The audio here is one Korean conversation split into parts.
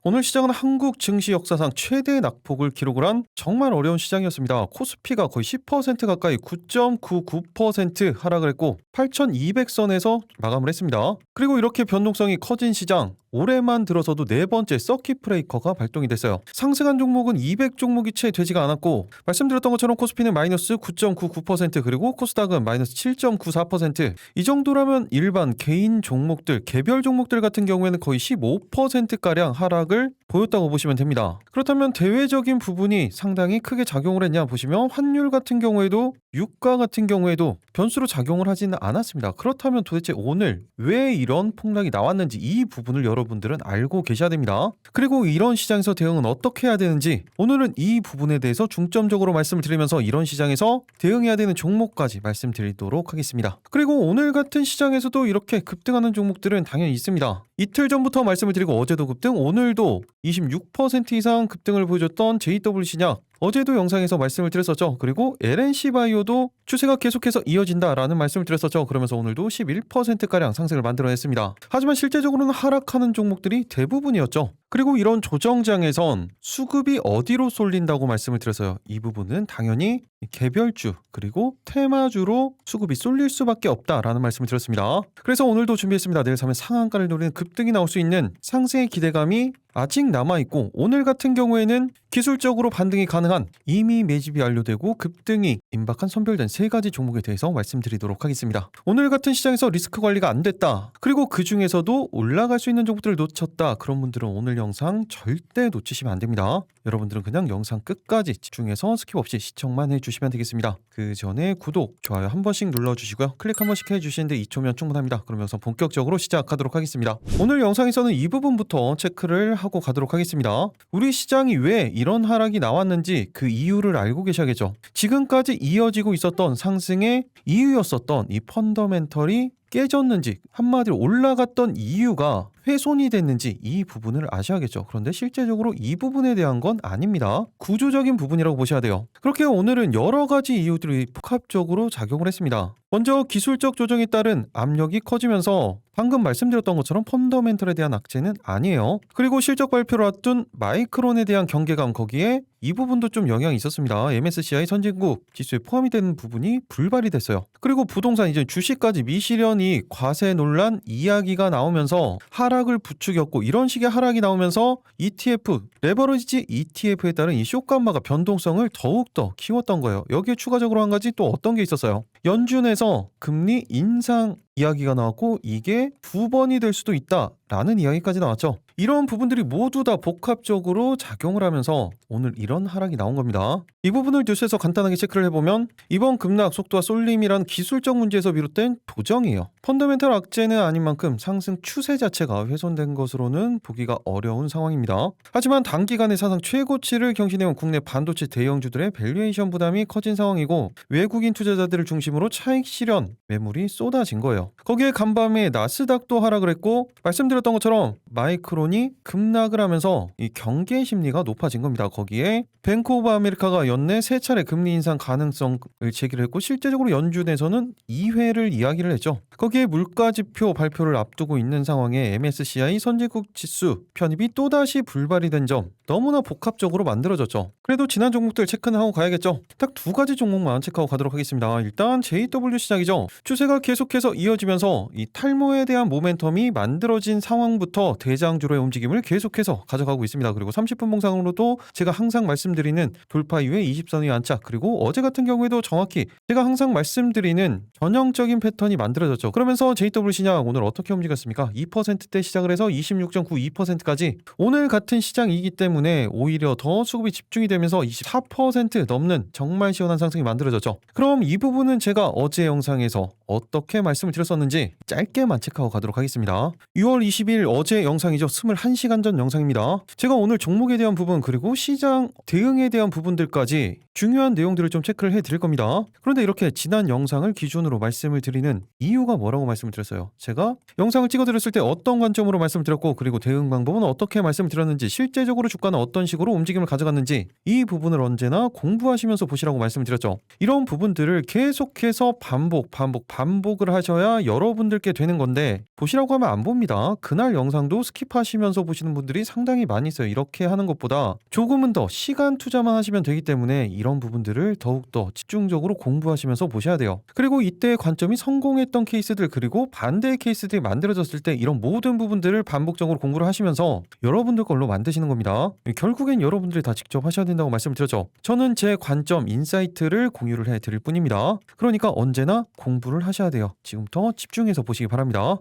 오늘 시장은 한국 증시 역사상 최대 낙폭을 기록을 한 정말 어려운 시장이었습니다. 코스피가 거의 10% 가까이 9.99% 하락을 했고 8,200선에서 마감을 했습니다. 그리고 이렇게 변동성이 커진 시장, 올해만 들어서도 네 번째 서킷 브레이커가 발동이 됐어요. 상승한 종목은 200종목이 채 되지가 않았고 말씀드렸던 것처럼 코스피는 마이너스 9.99% 그리고 코스닥은 마이너스 7.94%. 이 정도라면 일반 개인 종목들, 개별 종목들 같은 경우에는 거의 15%가량 하락을 보였다고 보시면 됩니다. 그렇다면 대외적인 부분이 상당히 크게 작용을 했냐 보시면 환율 같은 경우에도 유가 같은 경우에도 변수로 작용을 하지는 않았습니다. 그렇다면 도대체 오늘 왜 이런 폭락이 나왔는지 이 부분을 여러분들은 알고 계셔야 됩니다. 그리고 이런 시장에서 대응은 어떻게 해야 되는지 오늘은 이 부분에 대해서 중점적으로 말씀을 드리면서 이런 시장에서 대응해야 되는 종목까지 말씀드리도록 하겠습니다. 그리고 오늘 같은 시장에서도 이렇게 급등하는 종목들은 당연히 있습니다. 이틀 전부터 말씀을 드리고 어제도 급등, 오늘도 26% 이상 급등을 보여줬던 JW신약 어제도 영상에서 말씀을 드렸었죠. 그리고 LNC바이오도 추세가 계속해서 이어진다라는 말씀을 드렸었죠. 그러면서 오늘도 11%가량 상승을 만들어냈습니다. 하지만 실제적으로는 하락하는 종목들이 대부분이었죠. 그리고 이런 조정장에선 수급이 어디로 쏠린다고 말씀을 드렸어요. 이 부분은 당연히 개별주 그리고 테마주로 수급이 쏠릴 수밖에 없다라는 말씀을 드렸습니다. 그래서 오늘도 준비했습니다. 내일 3일 상한가를 노리는 급등이 나올 수 있는 상승의 기대감이 아직 남아있고 오늘 같은 경우에는 기술적으로 반등이 가능한 이미 매집이 완료되고 급등이 임박한 선별된 세 가지 종목에 대해서 말씀드리도록 하겠습니다. 오늘 같은 시장에서 리스크 관리가 안 됐다. 그리고 그 중에서도 올라갈 수 있는 종목들을 놓쳤다. 그런 분들은 오늘 영상 절대 놓치시면 안 됩니다. 여러분들은 그냥 영상 끝까지 집중해서 스킵 없이 시청만 해주시면 되겠습니다. 그 전에 구독, 좋아요 한 번씩 눌러주시고요. 클릭 한 번씩 해주시는데 2초면 충분합니다. 그럼 영상 본격적으로 시작하도록 하겠습니다. 오늘 영상에서는 이 부분부터 체크를 하고 가도록 하겠습니다. 우리 시장이 왜 이런 하락이 나왔는지 그 이유를 알고 계셔야겠죠. 지금까지 이어지고 있었던 상승의 이유였었던 이 펀더멘털이 깨졌는지 한마디로 올라갔던 이유가 훼손이 됐는지 이 부분을 아셔야겠죠. 그런데 실제적으로 이 부분에 대한 건 아닙니다. 구조적인 부분이라고 보셔야 돼요. 그렇게 오늘은 여러 가지 이유들이 복합적으로 작용을 했습니다. 먼저 기술적 조정에 따른 압력이 커지면서 방금 말씀드렸던 것처럼 펀더멘털에 대한 악재는 아니에요. 그리고 실적 발표를 앞둔 마이크론에 대한 경계감 거기에 이 부분도 좀 영향이 있었습니다. MSCI 선진국 지수에 포함이 되는 부분이 불발이 됐어요. 그리고 부동산 이제 주식까지 미실현이 과세 논란 이야기가 나오면서 하락을 부추겼고 이런 식의 하락이 나오면서 ETF, 레버리지 ETF에 따른 이 쇼감마가 변동성을 더욱더 키웠던 거예요. 여기에 추가적으로 한 가지 또 어떤 게 있었어요. 연준에서 금리 인상 이야기가 나왔고 이게 2번이 될 수도 있다라는 이야기까지 나왔죠. 이런 부분들이 모두 다 복합적으로 작용을 하면서 오늘 이런 하락이 나온 겁니다. 이 부분을 뉴스에서 간단하게 체크를 해보면 이번 급락 속도와 쏠림이란 기술적 문제에서 비롯된 조정이에요. 펀더멘털 악재는 아닌 만큼 상승 추세 자체가 훼손된 것으로는 보기가 어려운 상황입니다. 하지만 단기간에 사상 최고치를 경신해온 국내 반도체 대형주들의 밸류에이션 부담이 커진 상황이고 외국인 투자자들을 중심으로 차익 실현 매물이 쏟아진 거예요. 거기에 간밤에 나스닥도 하락을 했고 말씀드렸던 것처럼 마이크론이 급락을 하면서 이 경계 심리가 높아진 겁니다. 거기에 뱅크 오브 아메리카가 연내 3차례 금리 인상 가능성을 제기를 했고 실제적으로 연준에서는 2회를 이야기를 했죠. 거기에 물가지표 발표를 앞두고 있는 상황에 MSCI 선진국 지수 편입이 또다시 불발이 된 점 너무나 복합적으로 만들어졌죠. 그래도 지난 종목들 체크는 하고 가야겠죠. 딱 2가지 종목만 체크하고 가도록 하겠습니다. 일단 JW 시장이죠. 추세가 계속해서 이어지면서 이 탈모에 대한 모멘텀이 만들어진 상황부터 대장주로의 움직임을 계속해서 가져가고 있습니다. 그리고 30분 봉상으로도 제가 항상 말씀드리는 돌파 이후에 20선의 안착 그리고 어제 같은 경우에도 정확히 제가 항상 말씀드리는 전형적인 패턴이 만들어졌죠. 그러면서 JW 신약 오늘 어떻게 움직였습니까? 2%대 시작을 해서 26.92%까지 오늘 같은 시장이기 때문에 오히려 더 수급이 집중이 되면서 24% 넘는 정말 시원한 상승이 만들어졌죠. 그럼 이 부분은 제가 어제 영상에서 어떻게 말씀을 드렸었는지 짧게만 체크하고 가도록 하겠습니다. 6월 20일 어제 영상이죠. 21시간 전 영상입니다. 제가 오늘 종목에 대한 부분 그리고 시장 대응에 대한 부분들까지 중요한 내용들을 좀 체크를 해드릴 겁니다. 그런데 이렇게 지난 영상을 기준으로 말씀을 드리는 이유가 뭐라고 말씀을 드렸어요. 제가 영상을 찍어드렸을 때 어떤 관점으로 말씀을 드렸고 그리고 대응 방법은 어떻게 말씀을 드렸는지 실제적으로 주가는 어떤 식으로 움직임을 가져갔는지 이 부분을 언제나 공부하시면서 보시라고 말씀을 드렸죠. 이런 부분들을 계속해서 반복을 하셔야 다 여러분들께 되는 건데 보시라고 하면 안 봅니다. 그날 영상도 스킵하시면서 보시는 분들이 상당히 많이 있어요. 이렇게 하는 것보다 조금은 더 시간 투자만 하시면 되기 때문에 이런 부분들을 더욱더 집중적으로 공부하시면서 보셔야 돼요. 그리고 이때의 관점이 성공했던 케이스들 그리고 반대의 케이스들이 만들어졌을 때 이런 모든 부분들을 반복적으로 공부를 하시면서 여러분들 걸로 만드시는 겁니다. 결국엔 여러분들이 다 직접 하셔야 된다고 말씀을 드렸죠. 저는 제 관점, 인사이트를 공유를 해드릴 뿐입니다. 그러니까 언제나 공부를 하셔야 돼요. 지금부터 집중해서 보시기 바랍니다.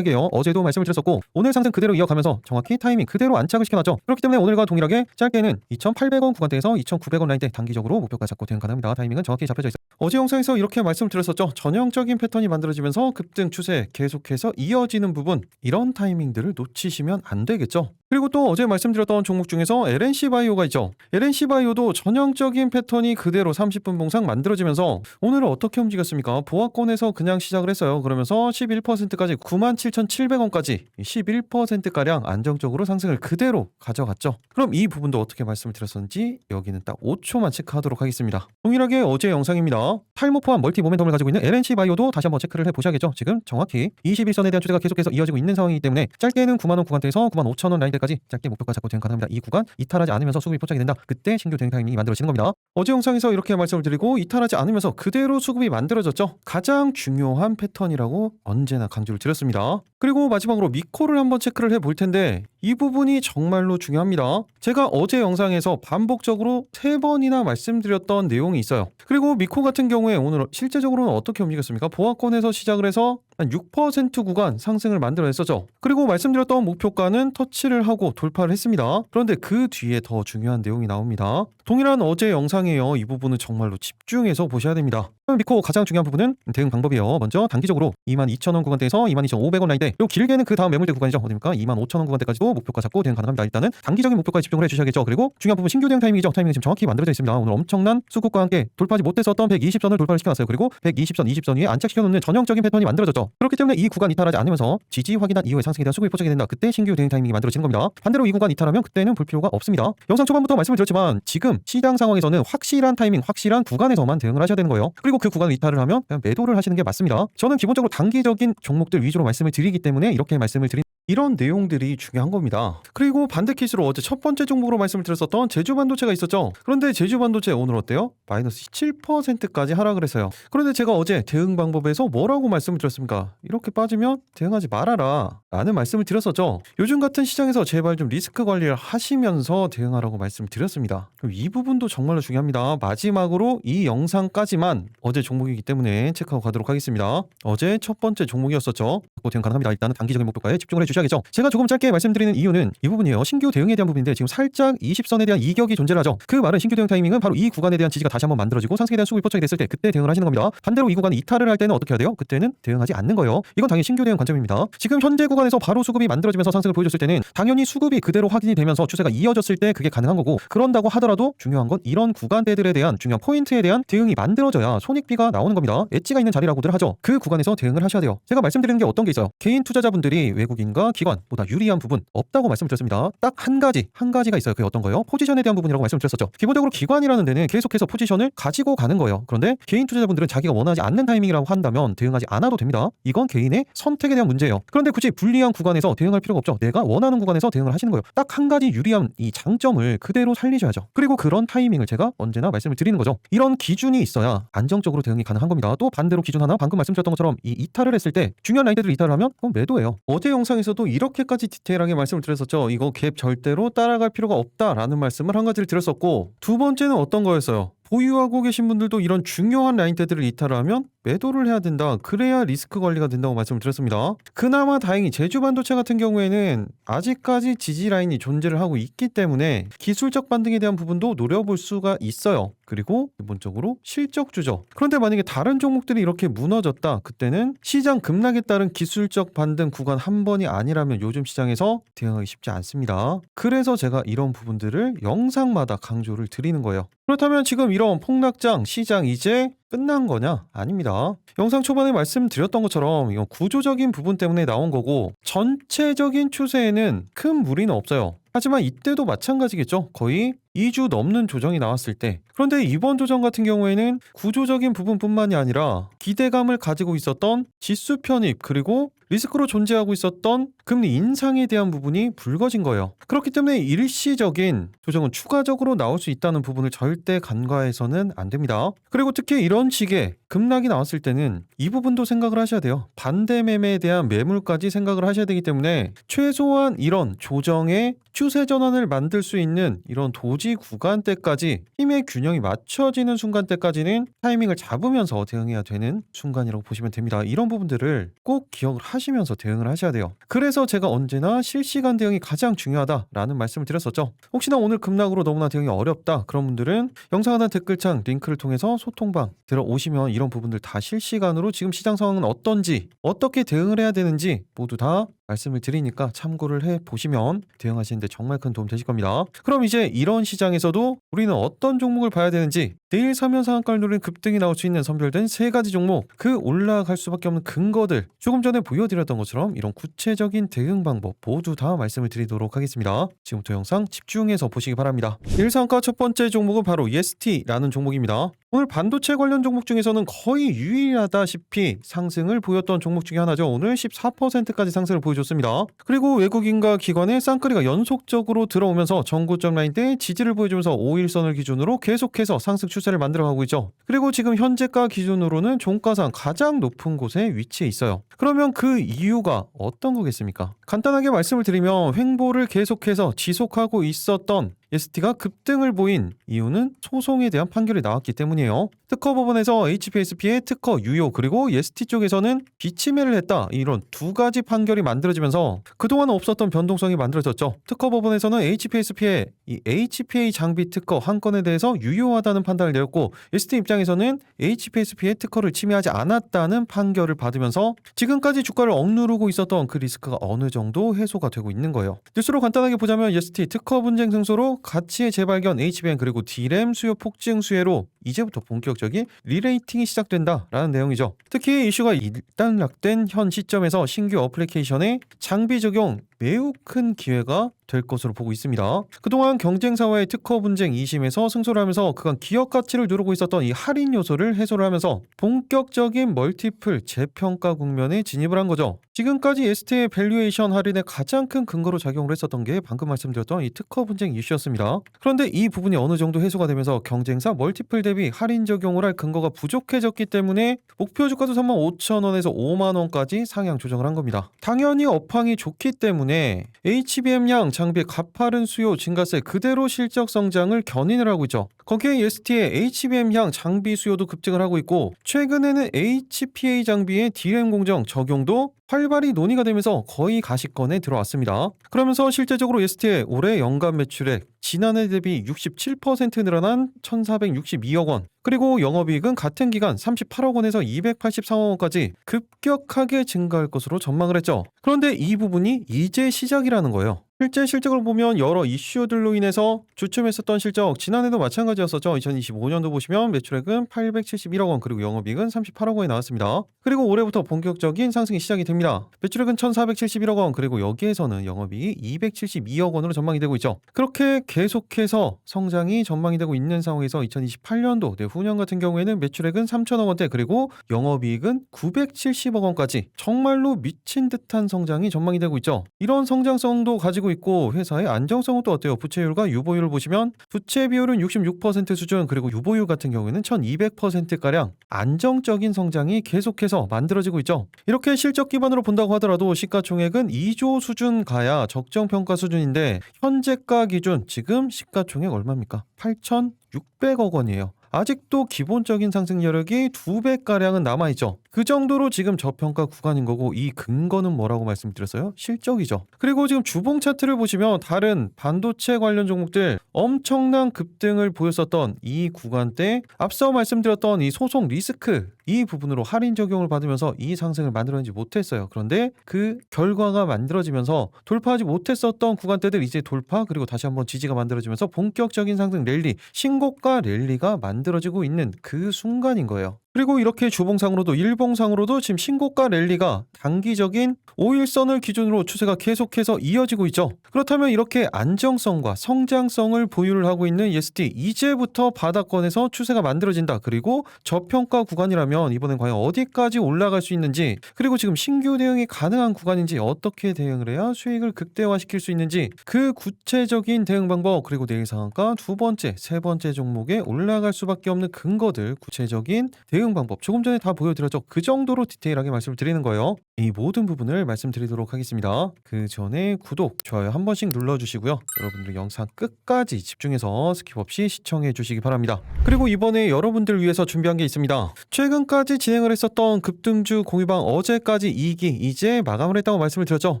어제도 말씀을 드렸었고 오늘 상승 그대로 이어가면서 정확히 타이밍 그대로 안착을 시켜놨죠. 그렇기 때문에 오늘과 동일하게 짧게는 2,800원 구간대에서 2,900원 라인대 단기적으로 목표가 잡고 대응 가능합니다. 타이밍은 정확히 잡혀져 있어요. 어제 영상에서 이렇게 말씀을 드렸었죠. 전형적인 패턴이 만들어지면서 급등 추세 계속해서 이어지는 부분 이런 타이밍들을 놓치시면 안 되겠죠. 그리고 또 어제 말씀드렸던 종목 중에서 LNC 바이오가 있죠. LNC 바이오도 전형적인 패턴이 그대로 30분 봉상 만들어지면서 오늘은 어떻게 움직였습니까? 보합권에서 그냥 시작을 했어요. 그러면서 11%까지 97,700원까지 11%가량 안정적으로 상승을 그대로 가져갔죠. 그럼 이 부분도 어떻게 말씀을 드렸었는지 여기는 딱 5초만 체크하도록 하겠습니다. 동일하게 어제 영상입니다. 탈모 포함 멀티 모멘텀을 가지고 있는 LNC 바이오도 다시 한번 체크를 해보셔야겠죠. 지금 정확히 21선에 대한 추세가 계속해서 이어지고 있는 상황이기 때문에 짧게는 9만원 구간대에서 95,000원 라인대 까지 짧게 목표가 잡고 대응 가능합니다. 이 구간 이탈하지 않으면서 수급이 포착이 된다. 그때 신규 대응 타이밍이 만들어지는 겁니다. 어제 영상에서 이렇게 말씀을 드리고 이탈하지 않으면서 그대로 수급이 만들어졌죠. 가장 중요한 패턴이라고 언제나 강조를 드렸습니다. 그리고 마지막으로 미코를 한번 체크를 해볼 텐데 이 부분이 정말로 중요합니다. 제가 어제 영상에서 반복적으로 3번이나 말씀드렸던 내용이 있어요. 그리고 미코 같은 경우에 오늘 실제적으로는 어떻게 움직였습니까? 보합권에서 시작을 해서 한 6% 구간 상승을 만들어냈었죠. 그리고 말씀드렸던 목표가는 터치를 하고 돌파를 했습니다. 그런데 그 뒤에 더 중요한 내용이 나옵니다. 동일한 어제 영상이에요. 이 부분은 정말로 집중해서 보셔야 됩니다. 미코 가장 중요한 부분은 대응 방법이에요. 먼저 단기적으로 22,000원 구간대에서 22,500원 라인대 그리고 길게는 그 다음 매물대 구간이죠. 어딥니까? 25,000원 구간대까지도 목표가 잡고 대응 가능합니다. 일단은 단기적인 목표까지 집중을 해주셔야겠죠. 그리고 중요한 부분 신규 대응 타이밍이죠. 타이밍이 지금 정확히 만들어져 있습니다. 오늘 엄청난 수급과 함께 돌파하지 못했었던 120선을 돌파를 시켜놨어요. 그리고 120선, 20선 위에 안착시켜놓는 전형적인 패턴이 만들어졌죠. 그렇기 때문에 이 구간 이탈하지 않으면서 지지 확인한 이후에 상승에 대한 수급이 포착이 된다. 그때 신규 대응 타이밍이 만들어지는 겁니다. 반대로 이 구간 이탈하면 그때는 볼 필요가 없습니다. 영상 초반부터 말씀을 드렸지만 지금 시장 상황에서는 확실한 타이밍, 확실한 구간에서만 대응을 하셔야 되는 거예요. 그리고 그 구간을 이탈을 하면 그냥 매도를 하시는 게 맞습니다. 저는 기본적으로 단기적인 종목들 위주로 말씀을 드리기 때문에 이렇게 말씀을 드린 이런 내용들이 중요한 겁니다. 그리고 반대 케이스로 어제 첫 번째 종목으로 말씀을 드렸었던 제주반도체가 있었죠. 그런데 제주반도체 오늘 어때요? 마이너스 17%까지 하락을 했어요. 그런데 제가 어제 대응 방법에서 뭐라고 말씀을 드렸습니까? 이렇게 빠지면 대응하지 말아라 라는 말씀을 드렸었죠. 요즘 같은 시장에서 제발 좀 리스크 관리를 하시면서 대응하라고 말씀을 드렸습니다. 이 부분도 정말로 중요합니다. 마지막으로 이 영상까지만 어제 종목이기 때문에 체크하고 가도록 하겠습니다. 어제 첫 번째 종목이었었죠. 대응 가능합니다. 일단은 단기적인 목표가에 집중을 해주셔야겠죠. 제가 조금 짧게 말씀드리는 이유는 이 부분이에요. 신규 대응에 대한 부분인데 지금 살짝 20선에 대한 이격이 존재를 하죠. 그 말은 신규 대응 타이밍은 바로 이 구간에 대한 지지가 다시 한번 만들어지고 상승에 대한 수급이 포착이 됐을 때 그때 대응을 하시는 겁니다. 반대로 이 구간 이탈을 할 때는 어떻게 해야 돼요? 그때는 대응하지 않는 거예요. 이건 당연히 신규 대응 관점입니다. 지금 현재 구간에서 바로 수급이 만들어지면서 상승을 보여줬을 때는 당연히 수급이 그대로 확인이 되면서 추세가 이어졌을 때 그게 가능한 거고 그런다고 하더라도 중요한 건 이런 구간대들에 대한 중요한 포인트에 대한 대응이 만들어져야 손익비가 나오는 겁니다. 엣지가 있는 자리라고들 하죠. 그 구간에서 대응을 하셔야 돼요. 제가 말씀드리는 게 어떤 게 있어요? 개인 투자자분들이 외국인과 기관보다 유리한 부분 없다고 말씀을 드렸습니다. 딱 한 가지가 있어요. 그게 어떤 거예요? 포지션에 대한 부분이라고 말씀을 드렸었죠. 기본적으로 기관이라는 데는 계속해서 포지션을 가지고 가는 거예요. 그런데 개인 투자자분들은 자기가 원하지 않는 타이밍이라고 한다면 대응하지 않아도 됩니다. 이건 개인의 선택에 대한 문제예요. 그런데 굳이 불리한 구간에서 대응할 필요가 없죠. 내가 원하는 구간에서 대응을 하시는 거예요. 딱 한 가지 유리한 이 장점을 그대로 살리셔야죠. 그리고 그런 타이밍을 제가 언제나 말씀을 드리는 거죠. 이런 기준이 있어야 안정적으로 대응이 가능한 겁니다. 또 반대로 기준 하나 방금 말씀드렸던 것처럼 이 이탈을 했을 때 중요한 라인들을 이탈을 하면 그건 매도예요. 어제 영상에서도 이렇게까지 디테일하게 말씀을 드렸었죠. 이거 갭 절대로 따라갈 필요가 없다라는 말씀을 한 가지를 드렸었고 두 번째는 어떤 거였어요? 보유하고 계신 분들도 이런 중요한 라인대들을 이탈을 하면 매도를 해야 된다. 그래야 리스크 관리가 된다고 말씀을 드렸습니다. 그나마 다행히 제주반도체 같은 경우에는 아직까지 지지 라인이 존재를 하고 있기 때문에 기술적 반등에 대한 부분도 노려볼 수가 있어요. 그리고 기본적으로 실적주죠. 그런데 만약에 다른 종목들이 이렇게 무너졌다. 그때는 시장 급락에 따른 기술적 반등 구간 한 번이 아니라면 요즘 시장에서 대응하기 쉽지 않습니다. 그래서 제가 이런 부분들을 영상마다 강조를 드리는 거예요. 그렇다면 지금 이런 폭락장 시장 이제 끝난 거냐? 아닙니다. 영상 초반에 말씀드렸던 것처럼 이건 구조적인 부분 때문에 나온 거고 전체적인 추세에는 큰 무리는 없어요. 하지만 이때도 마찬가지겠죠. 거의 2주 넘는 조정이 나왔을 때, 그런데 이번 조정 같은 경우에는 구조적인 부분뿐만이 아니라 기대감을 가지고 있었던 지수 편입 그리고 리스크로 존재하고 있었던 금리 인상에 대한 부분이 불거진 거예요. 그렇기 때문에 일시적인 조정은 추가적으로 나올 수 있다는 부분을 절대 간과해서는 안 됩니다. 그리고 특히 이런 식의 급락이 나왔을 때는 이 부분도 생각을 하셔야 돼요. 반대 매매에 대한 매물까지 생각을 하셔야 되기 때문에 최소한 이런 조정의 추세 전환을 만들 수 있는 이런 도지 구간대까지 힘의 균형이 맞춰지는 순간대까지는 타이밍을 잡으면서 대응해야 되는 순간이라고 보시면 됩니다. 이런 부분들을 꼭 기억을 하시면서 대응을 하셔야 돼요. 그래서 제가 언제나 실시간 대응이 가장 중요하다라는 말씀을 드렸었죠. 혹시나 오늘 급락으로 너무나 대응이 어렵다 그런 분들은 영상 하단 댓글창 링크를 통해서 소통방 들어오시면 이런 부분들 다 실시간으로 지금 시장 상황은 어떤지 어떻게 대응을 해야 되는지 모두 다 말씀을 드리니까 참고를 해보시면 대응하시는데 정말 큰 도움 되실 겁니다. 그럼 이제 이런 시장에서도 우리는 어떤 종목을 봐야 되는지, 내일 사면 상한가를 노리는 급등이 나올 수 있는 선별된 3가지 종목, 그 올라갈 수밖에 없는 근거들, 조금 전에 보여드렸던 것처럼 이런 구체적인 대응 방법 모두 다 말씀을 드리도록 하겠습니다. 지금부터 영상 집중해서 보시기 바랍니다. 내일 상한가 첫 번째 종목은 바로 EST라는 종목입니다. 오늘 반도체 관련 종목 중에서는 거의 유일하다시피 상승을 보였던 종목 중에 하나죠. 오늘 14%까지 상승을 보여줬습니다. 그리고 외국인과 기관의 쌍끌이가 연속적으로 들어오면서 전고점 라인대 지지를 보여주면서 5일선을 기준으로 계속해서 상승 추세를 만들어가고 있죠. 그리고 지금 현재가 기준으로는 종가상 가장 높은 곳에 위치해 있어요. 그러면 그 이유가 어떤 거겠습니까? 간단하게 말씀을 드리면 횡보를 계속해서 지속하고 있었던 ST가 급등을 보인 이유는 소송에 대한 판결이 나왔기 때문이에요. 특허법원에서 HPSP의 특허 유효 그리고 ST 쪽에서는 비침해를 했다, 이런 2가지 판결이 만들어지면서 그동안 없었던 변동성이 만들어졌죠. 특허법원에서는 HPSP의 이 HPA 장비 특허 한 건에 대해서 유효하다는 판단을 내렸고, ST 입장에서는 HPSP의 특허를 침해하지 않았다는 판결을 받으면서 지금까지 주가를 억누르고 있었던 그 리스크가 어느 정도 해소가 되고 있는 거예요. 뉴스로 간단하게 보자면 ST 특허 분쟁 승소로 가치의 재발견 HBM 그리고 D램 수요 폭증 수혜로 이제부터 본격적인 리레이팅이 시작된다라는 내용이죠. 특히 이슈가 일단락된 현 시점에서 신규 어플리케이션의 장비 적용 매우 큰 기회가 될 것으로 보고 있습니다. 그동안 경쟁사와의 특허 분쟁 2심에서 승소를 하면서 그간 기업 가치를 누르고 있었던 이 할인 요소를 해소를 하면서 본격적인 멀티플 재평가 국면에 진입을 한 거죠. 지금까지 ST의 밸류에이션 할인의 가장 큰 근거로 작용을 했었던 게 방금 말씀드렸던 이 특허 분쟁 이슈였습니다. 그런데 이 부분이 어느 정도 해소가 되면서 경쟁사 멀티플 대비 할인 적용을 할 근거가 부족해졌기 때문에 목표 주가도 35,000원에서 5만원까지 상향 조정을 한 겁니다. 당연히 업황이 좋기 때문에 HBM량 장비의 가파른 수요 증가세 그대로 실적 성장을 견인을 하고 있죠. 거기에 ST의 HBM향 장비 수요도 급증을 하고 있고, 최근에는 HPA 장비의 D램 공정 적용도 활발히 논의가 되면서 거의 가시권에 들어왔습니다. 그러면서 실제적으로 ST의 올해 연간 매출액 지난해 대비 67% 늘어난 1,462억 원, 그리고 영업이익은 같은 기간 38억 원에서 283억 원까지 급격하게 증가할 것으로 전망을 했죠. 그런데 이 부분이 이제 시작이라는 거예요. 실제 실적을 보면 여러 이슈들로 인해서 주춤했었던 실적, 지난해도 마찬가지였었죠. 2025년도 보시면 매출액은 871억 원 그리고 영업이익은 38억 원이 나왔습니다. 그리고 올해부터 본격적인 상승이 시작이 됩니다. 매출액은 1,471억 원 그리고 여기에서는 영업이익이 272억 원으로 전망이 되고 있죠. 그렇게 계속해서 성장이 전망이 되고 있는 상황에서 2028년도 내후년 같은 경우에는 매출액은 3천억 원대 그리고 영업이익은 970억 원까지 정말로 미친 듯한 성장이 전망이 되고 있죠. 이런 성장성도 가지고 있고 회사의 안정성은 또 어때요? 부채율과 유보율을 보시면 부채 비율은 66% 수준, 그리고 유보율 같은 경우에는 1200%가량 안정적인 성장이 계속해서 만들어지고 있죠. 이렇게 실적 기반으로 본다고 하더라도 시가총액은 2조 수준 가야 적정평가 수준인데 현재가 기준 지금 시가총액 얼마입니까? 8,600억 원이에요. 아직도 기본적인 상승 여력이 2배가량은 남아있죠. 그 정도로 지금 저평가 구간인 거고, 이 근거는 뭐라고 말씀드렸어요? 실적이죠. 그리고 지금 주봉 차트를 보시면 다른 반도체 관련 종목들 엄청난 급등을 보였었던 이 구간대, 앞서 말씀드렸던 이 소송 리스크 이 부분으로 할인 적용을 받으면서 이 상승을 만들어내지 못했어요. 그런데 그 결과가 만들어지면서 돌파하지 못했었던 구간대들 이제 돌파, 그리고 다시 한번 지지가 만들어지면서 본격적인 상승 랠리, 신고가 랠리가 만들어지고 있는 그 순간인 거예요. 그리고 이렇게 주봉상으로도 일봉상으로도 지금 신고가 랠리가 단기적인 5일선을 기준으로 추세가 계속해서 이어지고 있죠. 그렇다면 이렇게 안정성과 성장성을 보유를 하고 있는 EST, 이제부터 바닥권에서 추세가 만들어진다. 그리고 저평가 구간이라면 이번엔 과연 어디까지 올라갈 수 있는지, 그리고 지금 신규 대응이 가능한 구간인지, 어떻게 대응을 해야 수익을 극대화시킬 수 있는지, 그 구체적인 대응 방법, 그리고 내일 상한가 두 번째, 세 번째 종목에 올라갈 수밖에 없는 근거들, 구체적인 대응 방법 조금 전에 다 보여드렸죠. 그 정도로 디테일하게 말씀을 드리는 거예요. 이 모든 부분을 말씀드리도록 하겠습니다. 그 전에 구독, 좋아요 한 번씩 눌러주시고요. 여러분들 영상 끝까지 집중해서 스킵 없이 시청해 주시기 바랍니다. 그리고 이번에 여러분들 위해서 준비한 게 있습니다. 최근까지 진행을 했었던 급등주 공유방 어제까지 2기 이제 마감을 했다고 말씀을 드렸죠.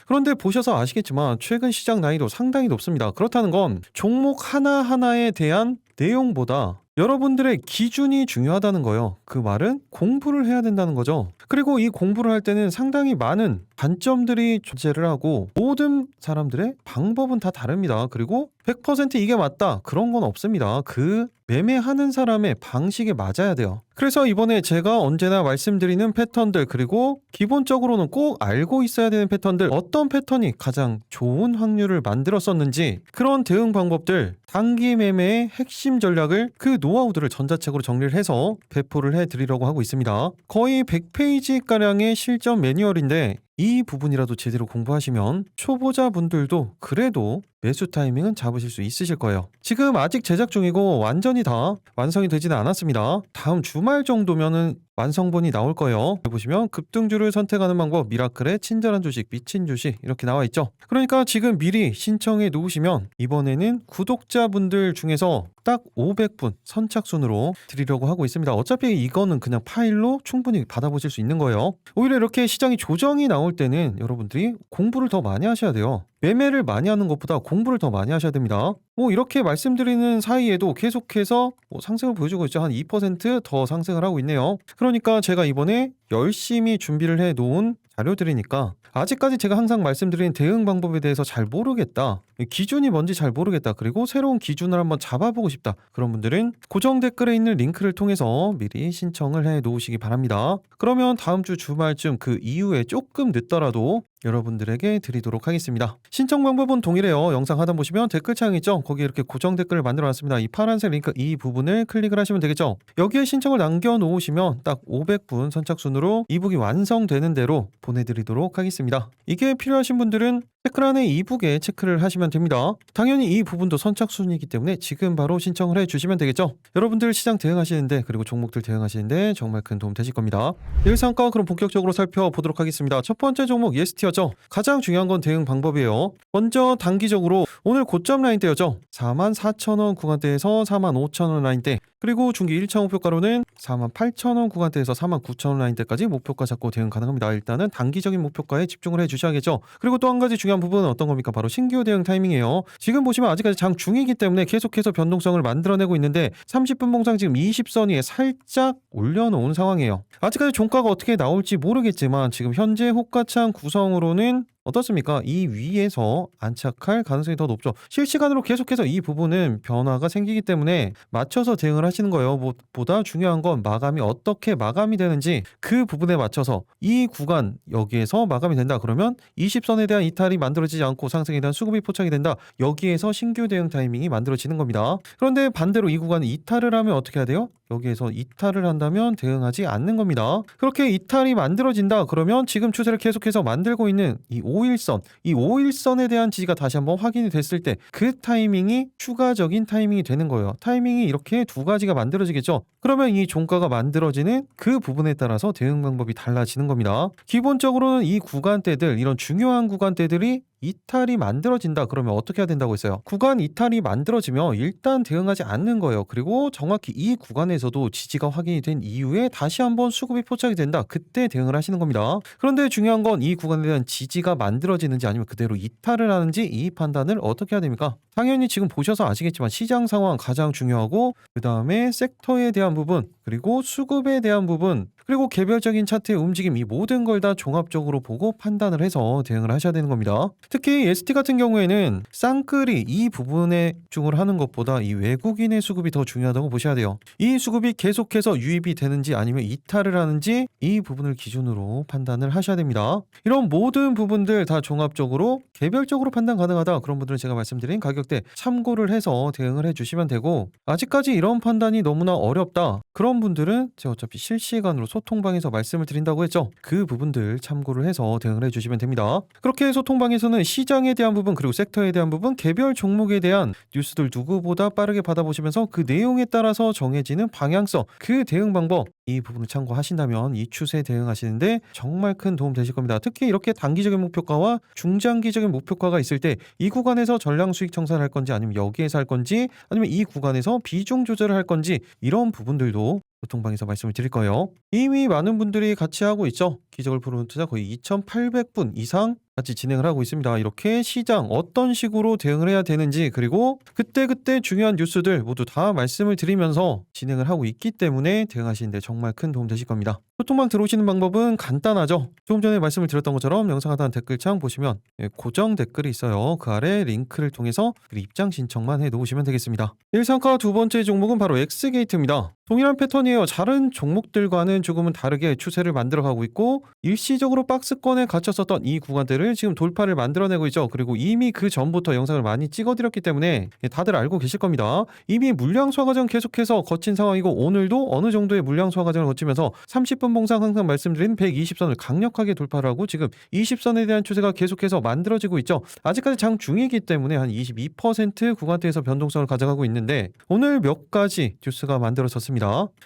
그런데 보셔서 아시겠지만 최근 시장 난이도 상당히 높습니다. 그렇다는 건 종목 하나하나에 대한 내용보다 여러분들의 기준이 중요하다는 거예요. 그 말은 공부를 해야 된다는 거죠. 그리고 이 공부를 할 때는 상당히 많은 관점들이 존재를 하고 모든 사람들의 방법은 다 다릅니다. 그리고 100% 이게 맞다 그런 건 없습니다. 그 매매하는 사람의 방식에 맞아야 돼요. 그래서 이번에 제가 언제나 말씀드리는 패턴들, 그리고 기본적으로는 꼭 알고 있어야 되는 패턴들, 어떤 패턴이 가장 좋은 확률을 만들었었는지, 그런 대응 방법들, 단기 매매의 핵심 전략을, 그 노하우들을 전자책으로 정리를 해서 배포를 해드리려고 하고 있습니다. 거의 100페이지가량의 실전 매뉴얼인데 이 부분이라도 제대로 공부하시면 초보자분들도 그래도 매수 타이밍은 잡으실 수 있으실 거예요. 지금 아직 제작 중이고 완전히 다 완성이 되지는 않았습니다. 다음 주말 정도면은 완성본이 나올 거예요. 보시면 급등주를 선택하는 방법, 미라클의 친절한 주식, 미친 주식 이렇게 나와 있죠. 그러니까 지금 미리 신청해 놓으시면 이번에는 구독자분들 중에서 딱 500분 선착순으로 드리려고 하고 있습니다. 어차피 이거는 그냥 파일로 충분히 받아보실 수 있는 거예요. 오히려 이렇게 시장이 조정이 나올 때는 여러분들이 공부를 더 많이 하셔야 돼요. 매매를 많이 하는 것보다 공부를 더 많이 하셔야 됩니다. 이렇게 말씀드리는 사이에도 계속해서 상승을 보여주고 있죠. 한 2% 상승을 하고 있네요. 그러니까 제가 이번에 열심히 준비를 해 놓은 자료들이니까, 아직까지 제가 항상 말씀드린 대응 방법에 대해서 잘 모르겠다, 기준이 뭔지 잘 모르겠다, 그리고 새로운 기준을 한번 잡아보고 싶다, 그런 분들은 고정 댓글에 있는 링크를 통해서 미리 신청을 해 놓으시기 바랍니다. 그러면 다음 주 주말쯤, 그 이후에 조금 늦더라도 여러분들에게 드리도록 하겠습니다. 신청 방법은 동일해요. 영상 하단 보시면 댓글창 있죠? 거기에 이렇게 고정 댓글을 만들어 놨습니다. 이 파란색 링크, 이 부분을 클릭을 하시면 되겠죠? 여기에 신청을 남겨 놓으시면 딱 500분 선착순으로 이북이 완성되는 대로 보내드리도록 하겠습니다. 이게 필요하신 분들은 댓글란에 이북에 체크를 하시면 됩니다. 당연히 이 부분도 선착순이기 때문에 지금 바로 신청을 해주시면 되겠죠? 여러분들 시장 대응하시는데, 그리고 종목들 대응하시는데 정말 큰 도움 되실 겁니다. 내일 상가 그럼 본격적으로 살펴보도록 하겠습니다. 첫 번째 종목 EST였죠. 가장 중요한 건 대응 방법이에요. 먼저 단기적으로 오늘 고점 라인대였죠. 44,000원 구간대에서 45,000원 라인대, 그리고 중기 1차 목표가로는 48,000원 구간대에서 49,000원 라인대까지 목표가 잡고 대응 가능합니다. 일단은 단기적인 목표가에 집중을 해주셔야겠죠. 그리고 또 한 가지 중요한 부분은 어떤 겁니까? 바로 신규 대응 타이밍이에요. 지금 보시면 아직까지 장 중이기 때문에 계속해서 변동성을 만들어내고 있는데 30분 봉상 지금 20선 위에 살짝 올려놓은 상황이에요. 아직까지 종가가 어떻게 나올지 모르겠지만 지금 현재 호가창 구성으로는 어떻습니까? 이 위에서 안착할 가능성이 더 높죠. 실시간으로 계속해서 이 부분은 변화가 생기기 때문에 맞춰서 대응을 하시는 거예요. 보다 중요한 건 마감이 어떻게 마감이 되는지, 그 부분에 맞춰서 이 구간 여기에서 마감이 된다 그러면 20선에 대한 이탈이 만들어지지 않고 상승에 대한 수급이 포착이 된다. 여기에서 신규 대응 타이밍이 만들어지는 겁니다. 그런데 반대로 이 구간에 이탈을 하면 어떻게 해야 돼요? 여기에서 이탈을 한다면 대응하지 않는 겁니다. 그렇게 이탈이 만들어진다 그러면 지금 추세를 계속해서 만들고 있는 이 5일선, 이 5일선에 대한 지지가 다시 한번 확인이 됐을 때 그 타이밍이 추가적인 타이밍이 되는 거예요. 타이밍이 이렇게 두 가지가 만들어지겠죠. 그러면 이 종가가 만들어지는 그 부분에 따라서 대응 방법이 달라지는 겁니다. 기본적으로는 이 구간대들, 이런 중요한 구간대들이 이탈이 만들어진다 그러면 어떻게 해야 된다고 했어요? 구간 이탈이 만들어지면 일단 대응하지 않는 거예요. 그리고 정확히 이 구간에서도 지지가 확인이 된 이후에 다시 한번 수급이 포착이 된다, 그때 대응을 하시는 겁니다. 그런데 중요한 건 이 구간에 대한 지지가 만들어지는지 아니면 그대로 이탈을 하는지, 이 판단을 어떻게 해야 됩니까? 당연히 지금 보셔서 아시겠지만 시장 상황 가장 중요하고, 그 다음에 섹터에 대한 부분, 그리고 수급에 대한 부분, 그리고 개별적인 차트의 움직임 이 모든 걸 다 종합적으로 보고 판단을 해서 대응을 하셔야 되는 겁니다. 특히 ST 같은 경우에는 쌍끌이 이 부분에 집중을 하는 것보다 이 외국인의 수급이 더 중요하다고 보셔야 돼요. 이 수급이 계속해서 유입이 되는지 아니면 이탈을 하는지 이 부분을 기준으로 판단을 하셔야 됩니다. 이런 모든 부분들 다 종합적으로 개별적으로 판단 가능하다 그런 분들은 제가 말씀드린 가격대 참고를 해서 대응을 해주시면 되고, 아직까지 이런 판단이 너무나 어렵다 그런 분들은 제가 어차피 실시간으로 소통방에서 말씀을 드린다고 했죠. 그 부분들 참고를 해서 대응을 해주시면 됩니다. 그렇게 소통방에서는 시장에 대한 부분 그리고 섹터에 대한 부분 개별 종목에 대한 뉴스들 누구보다 빠르게 받아보시면서 그 내용에 따라서 정해지는 방향성 그 대응 방법 이 부분을 참고하신다면 이 추세에 대응하시는데 정말 큰 도움 되실 겁니다. 특히 이렇게 단기적인 목표가와 중장기적인 목표가가 있을 때 이 구간에서 전량 수익 청산을 할 건지 아니면 여기에서 할 건지 아니면 이 구간에서 비중 조절을 할 건지 이런 부분들도 소통방에서 말씀을 드릴 거예요. 이미 많은 분들이 같이 하고 있죠. 기적을 부르는 투자 거의 2,800분 이상 같이 진행을 하고 있습니다. 이렇게 시장 어떤 식으로 대응을 해야 되는지 그리고 그때그때 중요한 뉴스들 모두 다 말씀을 드리면서 진행을 하고 있기 때문에 대응하시는데 정말 큰 도움 되실 겁니다. 소통방 들어오시는 방법은 간단하죠. 조금 전에 말씀을 드렸던 것처럼 영상 하단 댓글창 보시면 고정 댓글이 있어요. 그 아래 링크를 통해서 입장 신청만 해 놓으시면 되겠습니다. 일상가 두 번째 종목은 바로 엑스게이트입니다. 동일한 패턴이에요. 다른 종목들과는 조금은 다르게 추세를 만들어가고 있고 일시적으로 박스권에 갇혔었던 이 구간들을 지금 돌파를 만들어내고 있죠. 그리고 이미 그 전부터 영상을 많이 찍어드렸기 때문에 다들 알고 계실 겁니다. 이미 물량 소화 과정 계속해서 거친 상황이고 오늘도 어느 정도의 물량 소화 과정을 거치면서 30분 봉상 항상 말씀드린 120선을 강력하게 돌파를 하고 지금 20선에 대한 추세가 계속해서 만들어지고 있죠. 아직까지 장 중이기 때문에 한 22% 구간대에서 변동성을 가져가고 있는데 오늘 몇 가지 뉴스가 만들어졌습니다.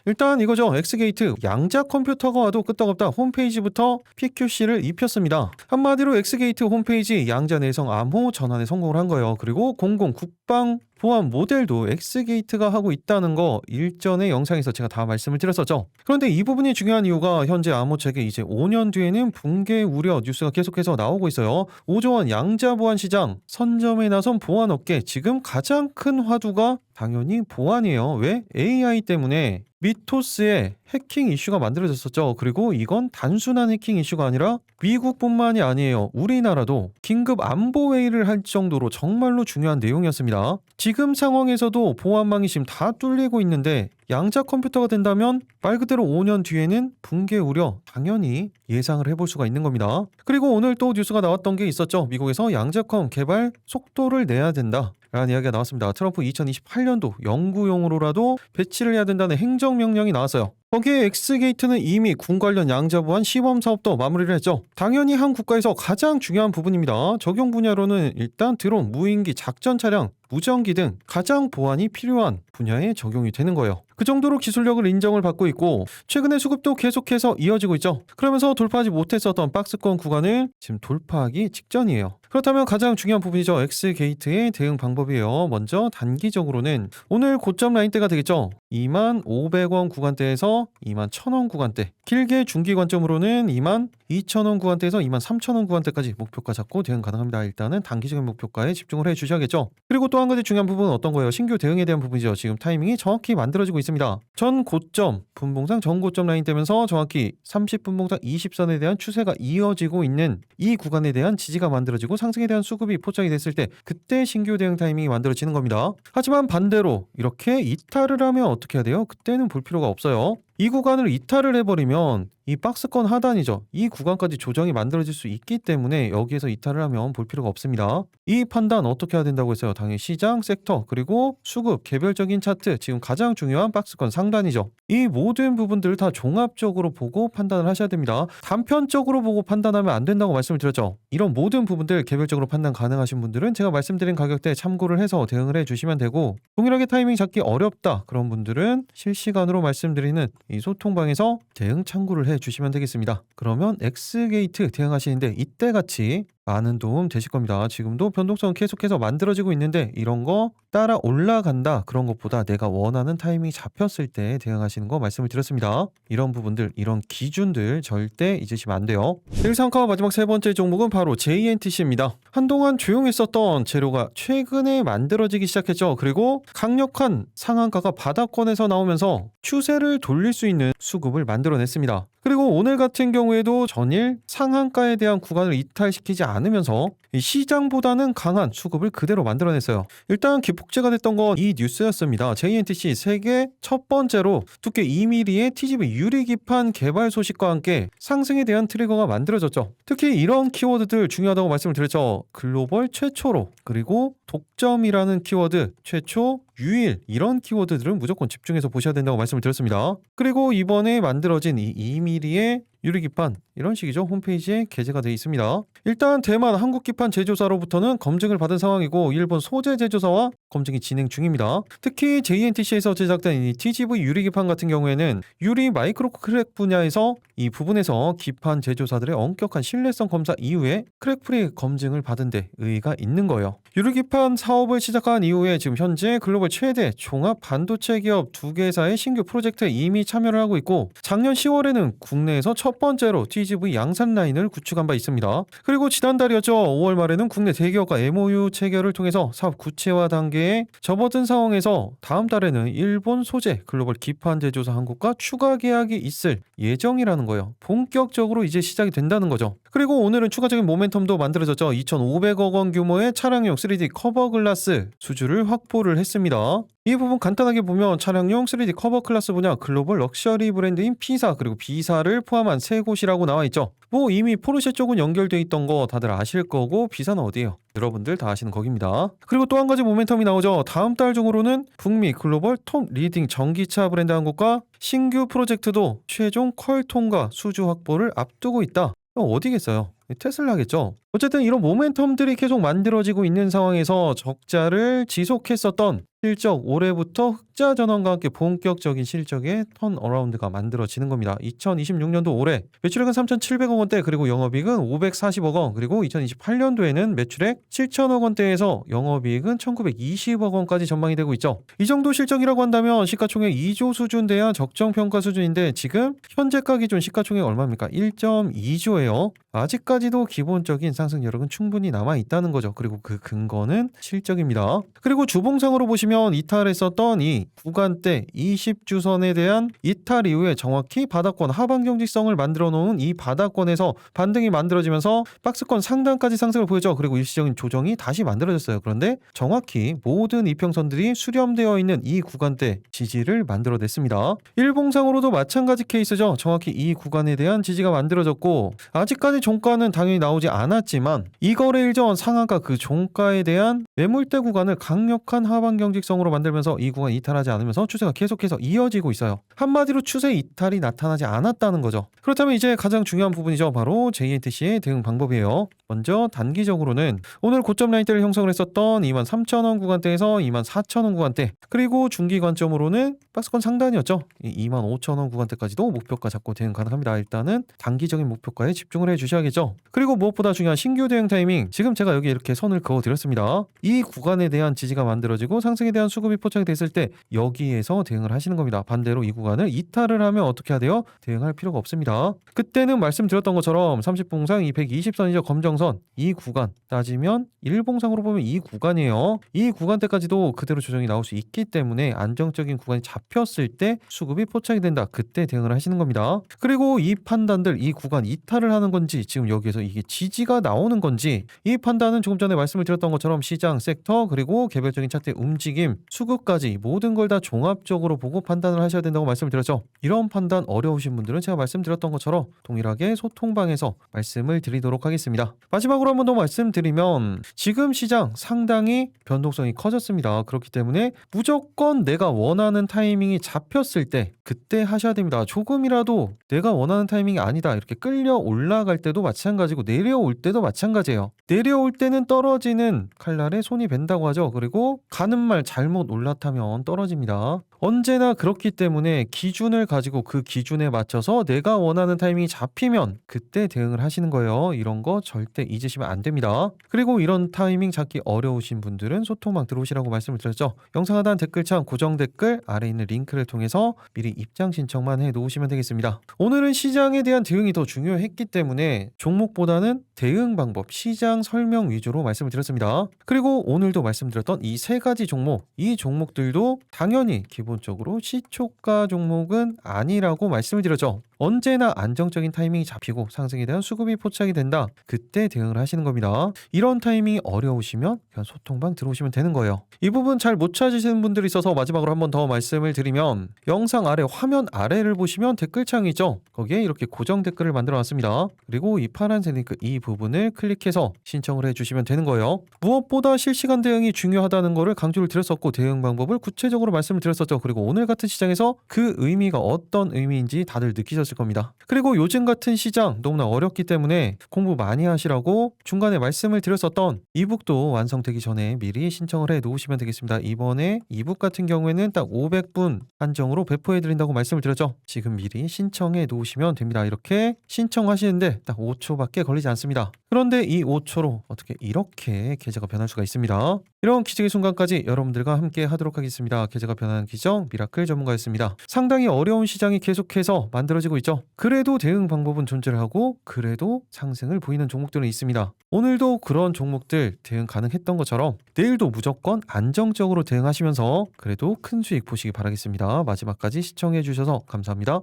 일단 이거죠. 엑스게이트 양자 컴퓨터가 와도 끄떡없다 홈페이지부터 PQC를 입혔습니다. 한마디로 엑스게이트 홈페이지 양자 내성 암호 전환에 성공을 한 거예요. 그리고 공공 국방 보안 모델도 엑스게이트가 하고 있다는 거 일전의 영상에서 제가 다 말씀을 드렸었죠. 그런데 이 부분이 중요한 이유가 현재 암호체계 이제 5년 뒤에는 붕괴 우려 뉴스가 계속해서 나오고 있어요. 5조 원 양자 보안 시장 선점에 나선 보안업계 지금 가장 큰 화두가 당연히 보안이에요. 왜? AI 때문에 미토스의 해킹 이슈가 만들어졌었죠. 그리고 이건 단순한 해킹 이슈가 아니라 미국뿐만이 아니에요. 우리나라도 긴급 안보 회의를 할 정도로 정말로 중요한 내용이었습니다. 지금 상황에서도 보안망이 지금 다 뚫리고 있는데 양자 컴퓨터가 된다면 말 그대로 5년 뒤에는 붕괴 우려 당연히 예상을 해볼 수가 있는 겁니다. 그리고 오늘 또 뉴스가 나왔던 게 있었죠. 미국에서 양자컴 개발 속도를 내야 된다 라는 이야기가 나왔습니다. 트럼프 2028년도 연구용으로라도 배치를 해야 된다는 행정명령이 나왔어요. 거기에 엑스게이트는 이미 군 관련 양자 보안 시범 사업도 마무리를 했죠. 당연히 한 국가에서 가장 중요한 부분입니다. 적용 분야로는 일단 드론, 무인기, 작전 차량, 무전기 등 가장 보안이 필요한 분야에 적용이 되는 거예요. 그 정도로 기술력을 인정을 받고 있고 최근에 수급도 계속해서 이어지고 있죠. 그러면서 돌파하지 못했었던 박스권 구간을 지금 돌파하기 직전이에요. 그렇다면 가장 중요한 부분이죠. 엑스게이트의 대응 방법이에요. 먼저 단기적으로는 오늘 고점 라인대가 되겠죠. 25,500원 구간대에서 21,000원 구간대, 길게 중기 관점으로는 22,000원 구간대에서 23,000원 구간대까지 목표가 잡고 대응 가능합니다. 일단은 단기적인 목표가에 집중을 해주셔야겠죠. 그리고 또 한 가지 중요한 부분은 어떤 거예요? 신규 대응에 대한 부분이죠. 지금 타이밍이 정확히 만들어지고 있습니다. 전 고점, 분봉상 전 고점 라인 되면서 정확히 30분 봉상 20선에 대한 추세가 이어지고 있는 이 구간에 대한 지지가 만들어지고 상승에 대한 수급이 포착이 됐을 때 그때 신규 대응 타이밍이 만들어지는 겁니다. 하지만 반대로 이렇게 이탈을 하면 어떻게 해야 돼요? 그때는 볼 필요가 없어요. 이 구간을 이탈을 해버리면 이 박스권 하단이죠. 이 구간까지 조정이 만들어질 수 있기 때문에 여기에서 이탈을 하면 볼 필요가 없습니다. 이 판단 어떻게 해야 된다고 했어요? 당연히 시장, 섹터, 그리고 수급, 개별적인 차트, 지금 가장 중요한 박스권 상단이죠. 이 모든 부분들을 다 종합적으로 보고 판단을 하셔야 됩니다. 단편적으로 보고 판단하면 안 된다고 말씀을 드렸죠. 이런 모든 부분들 개별적으로 판단 가능하신 분들은 제가 말씀드린 가격대에 참고를 해서 대응을 해주시면 되고 동일하게 타이밍 잡기 어렵다 그런 분들은 실시간으로 말씀드리는 이 소통방에서 대응 참고를 해주시면 되겠습니다. 그러면 엑스게이트 대응하시는데 이때같이 많은 도움 되실 겁니다. 지금도 변동성 계속해서 만들어지고 있는데 이런 거 따라 올라간다 그런 것보다 내가 원하는 타이밍이 잡혔을 때 대응하시는 거 말씀을 드렸습니다. 이런 부분들, 이런 기준들 절대 잊으시면 안 돼요. 일상카 마지막 세 번째 종목은 바로 JNTC입니다. 한동안 조용했었던 재료가 최근에 만들어지기 시작했죠. 그리고 강력한 상한가가 바닥권에서 나오면서 추세를 돌릴 수 있는 수급을 만들어냈습니다. 그리고 오늘 같은 경우에도 전일 상한가에 대한 구간을 이탈시키지 않으면서 이 시장보다는 강한 수급을 그대로 만들어냈어요. 일단 기폭제가 됐던 건 이 뉴스였습니다. JNTC 세계 첫 번째로 두께 2mm의 TGV 유리기판 개발 소식과 함께 상승에 대한 트리거가 만들어졌죠. 특히 이런 키워드들 중요하다고 말씀을 드렸죠. 글로벌 최초로, 그리고 독점이라는 키워드, 최초, 유일, 이런 키워드들은 무조건 집중해서 보셔야 된다고 말씀을 드렸습니다. 그리고 이번에 만들어진 이 2mm의 유리기판, 이런 식이죠. 홈페이지에 게재가 되어 있습니다. 일단 대만 한국기판 제조사로부터는 검증을 받은 상황이고 일본 소재 제조사와 검증이 진행 중입니다. 특히 JNTC에서 제작된 이 TGV 유리기판 같은 경우에는 유리 마이크로 크랙 분야에서 이 부분에서 기판 제조사들의 엄격한 신뢰성 검사 이후에 크랙 프리 검증을 받은 데 의의가 있는 거예요. 유리기판 사업을 시작한 이후에 지금 현재 글로벌 최대 종합 반도체 기업 2개사의 신규 프로젝트에 이미 참여를 하고 있고 작년 10월에는 국내에서 첫 번째로 TGV 양산 라인을 구축한 바 있습니다. 그리고 지난달이었죠. 5월 말에는 국내 대기업과 MOU 체결을 통해서 사업 구체화 단계에 접어든 상황에서 다음 달에는 일본 소재 글로벌 기판 제조사 한국과 추가 계약이 있을 예정이라는 거예요. 본격적으로 이제 시작이 된다는 거죠. 그리고 오늘은 추가적인 모멘텀도 만들어졌죠. 2,500억 원 규모의 차량용 3D 커버 글라스 수주를 확보를 했습니다. 이 부분 간단하게 보면 차량용 3D 커버 클래스 분야 글로벌 럭셔리 브랜드인 P사 그리고 B사를 포함한 세 곳이라고 나와 있죠. 뭐 이미 포르쉐 쪽은 연결돼 있던 거 다들 아실 거고 B사는 어디예요? 여러분들 다 아시는 거기입니다. 그리고 또 한 가지 모멘텀이 나오죠. 다음 달 중으로는 북미 글로벌 톱 리딩 전기차 브랜드 한국과 신규 프로젝트도 최종 퀄 통과 수주 확보를 앞두고 있다. 어디겠어요? 테슬라겠죠. 어쨌든 이런 모멘텀들이 계속 만들어지고 있는 상황에서 적자를 지속했었던 실적, 올해부터 흑자 전환과 함께 본격적인 실적의 턴어라운드가 만들어지는 겁니다. 2026년도 올해 매출액은 3,700억 원대, 그리고 영업이익은 540억 원, 그리고 2028년도에는 매출액 7천억 원대에서 영업이익은 1,920억 원까지 전망이 되고 있죠. 이 정도 실적이라고 한다면 시가총액 2조 수준 돼야 적정평가 수준인데 지금 현재가 기준 시가총액 얼마입니까? 1.2조예요. 아직까지도 기본적인 상승 여력은 충분히 남아 있다는 거죠. 그리고 그 근거는 실적입니다. 그리고 주봉상으로 보시면 이탈했었던 이 구간대 20주선에 대한 이탈 이후에 정확히 바닥권 하방 경직성을 만들어 놓은 이 바닥권에서 반등이 만들어지면서 박스권 상단까지 상승을 보였죠. 그리고 일시적인 조정이 다시 만들어졌어요. 그런데 정확히 모든 이평선들이 수렴되어 있는 이 구간대 지지를 만들어냈습니다. 일봉상으로도 마찬가지 케이스죠. 정확히 이 구간에 대한 지지가 만들어졌고 아직까지 종가는 당연히 나오지 않았지만 이 거래일 전 상한가 그 종가에 대한 매물대 구간을 강력한 하방 경직성으로 만들면서 이 구간 이탈하지 않으면서 추세가 계속해서 이어지고 있어요. 한마디로 추세 이탈이 나타나지 않았다는 거죠. 그렇다면 이제 가장 중요한 부분이죠. 바로 JNTC의 대응 방법이에요. 먼저 단기적으로는 오늘 고점 라인대를 형성을 했었던 23,000원 구간대에서 24,000원 구간대, 그리고 중기 관점으로는 박스권 상단이었죠. 25,000원 구간대까지도 목표가 잡고 대응 가능합니다. 일단은 단기적인 목표가에 집중을 해주셔야겠죠. 그리고 무엇보다 중요한 신규 대응 타이밍, 지금 제가 여기 이렇게 선을 그어드렸습니다. 이 구간에 대한 지지가 만들어지고 상승에 대한 수급이 포착이 됐을 때 여기에서 대응을 하시는 겁니다. 반대로 이 구간을 이탈을 하면 어떻게 해야 돼요? 대응할 필요가 없습니다. 그때는 말씀드렸던 것처럼 30봉상 이 120선이죠. 검정선, 이 구간 따지면 일봉상으로 보면 이 구간이에요. 이 구간대까지도 그대로 조정이 나올 수 있기 때문에 안정적인 구간이 잡혔을 때 수급이 포착이 된다. 그때 대응을 하시는 겁니다. 그리고 이 판단들, 이 구간 이탈을 하는 건지 지금 여기에서 이게 지지가 나오는 건지, 이 판단은 조금 전에 말씀을 드렸던 것처럼 시장, 섹터, 그리고 개별적인 차트의 움직임, 수급까지 모든 걸 다 종합적으로 보고 판단을 하셔야 된다고 말씀을 드렸죠. 이런 판단 어려우신 분들은 제가 말씀드렸던 것처럼 동일하게 소통방에서 말씀을 드리도록 하겠습니다. 마지막으로 한 번 더 말씀드리면 지금 시장 상당히 변동성이 커졌습니다. 그렇기 때문에 무조건 내가 원하는 타이밍이 잡혔을 때 그때 하셔야 됩니다. 조금이라도 내가 원하는 타이밍이 아니다 이렇게 끌려 올라갈 때도 마찬가지고 내려올 때도 마찬가지예요. 내려올 때는 떨어지는 칼날에 손이 밴다고 하죠. 그리고 가는 말 잘못 올라타면 떨어집니다. 언제나 그렇기 때문에 기준을 가지고 그 기준에 맞춰서 내가 원하는 타이밍이 잡히면 그때 대응을 하시는 거예요. 이런 거 절대 잊으시면 안 됩니다. 그리고 이런 타이밍 잡기 어려우신 분들은 소통방 들어오시라고 말씀을 드렸죠. 영상 하단 댓글창 고정 댓글 아래 있는 링크를 통해서 미리 입장 신청만 해 놓으시면 되겠습니다. 오늘은 시장에 대한 대응이 더 중요했기 때문에 종목보다는 대응 방법, 시장 설명 위주로 말씀을 드렸습니다. 그리고 오늘도 말씀드렸던 이 세 가지 종목, 이 종목들도 당연히 기본적으로 시초가 종목은 아니라고 말씀을 드렸죠. 언제나 안정적인 타이밍이 잡히고 상승에 대한 수급이 포착이 된다. 그때 대응을 하시는 겁니다. 이런 타이밍이 어려우시면 그냥 소통방 들어오시면 되는 거예요. 이 부분 잘 못 찾으시는 분들이 있어서 마지막으로 한 번 더 말씀을 드리면 영상 아래 화면 아래를 보시면 댓글창이 있죠. 거기에 이렇게 고정 댓글을 만들어 놨습니다. 그리고 이 파란색 링크 이 부분을 클릭해서 신청을 해주시면 되는 거예요. 무엇보다 실시간 대응이 중요하다는 거를 강조를 드렸었고 대응 방법을 구체적으로 말씀을 드렸었죠. 그리고 오늘 같은 시장에서 그 의미가 어떤 의미인지 다들 느끼셨을 겁니다. 그리고 요즘 같은 시장 너무나 어렵기 때문에 공부 많이 하시라고 중간에 말씀을 드렸었던 이북도 완성되기 전에 미리 신청을 해 놓으시면 되겠습니다. 이번에 이북 같은 경우에는 딱 500분 한정으로 배포해 드린다고 말씀을 드렸죠. 지금 미리 신청해 놓으시면 됩니다. 이렇게 신청하시는데 딱 5초밖에 걸리지 않습니다. 그런데 이 5초로 어떻게 이렇게 계좌가 변할 수가 있습니다. 이런 기적의 순간까지 여러분들과 함께 하도록 하겠습니다. 계좌가 변하는 기적 미라클 전문가였습니다. 상당히 어려운 시장이 계속해서 만들어지고 있죠. 그래도 대응 방법은 존재를 하고 그래도 상승을 보이는 종목들은 있습니다. 오늘도 그런 종목들 대응 가능했던 것처럼 내일도 무조건 안정적으로 대응하시면서 그래도 큰 수익 보시기 바라겠습니다. 마지막까지 시청해 주셔서 감사합니다.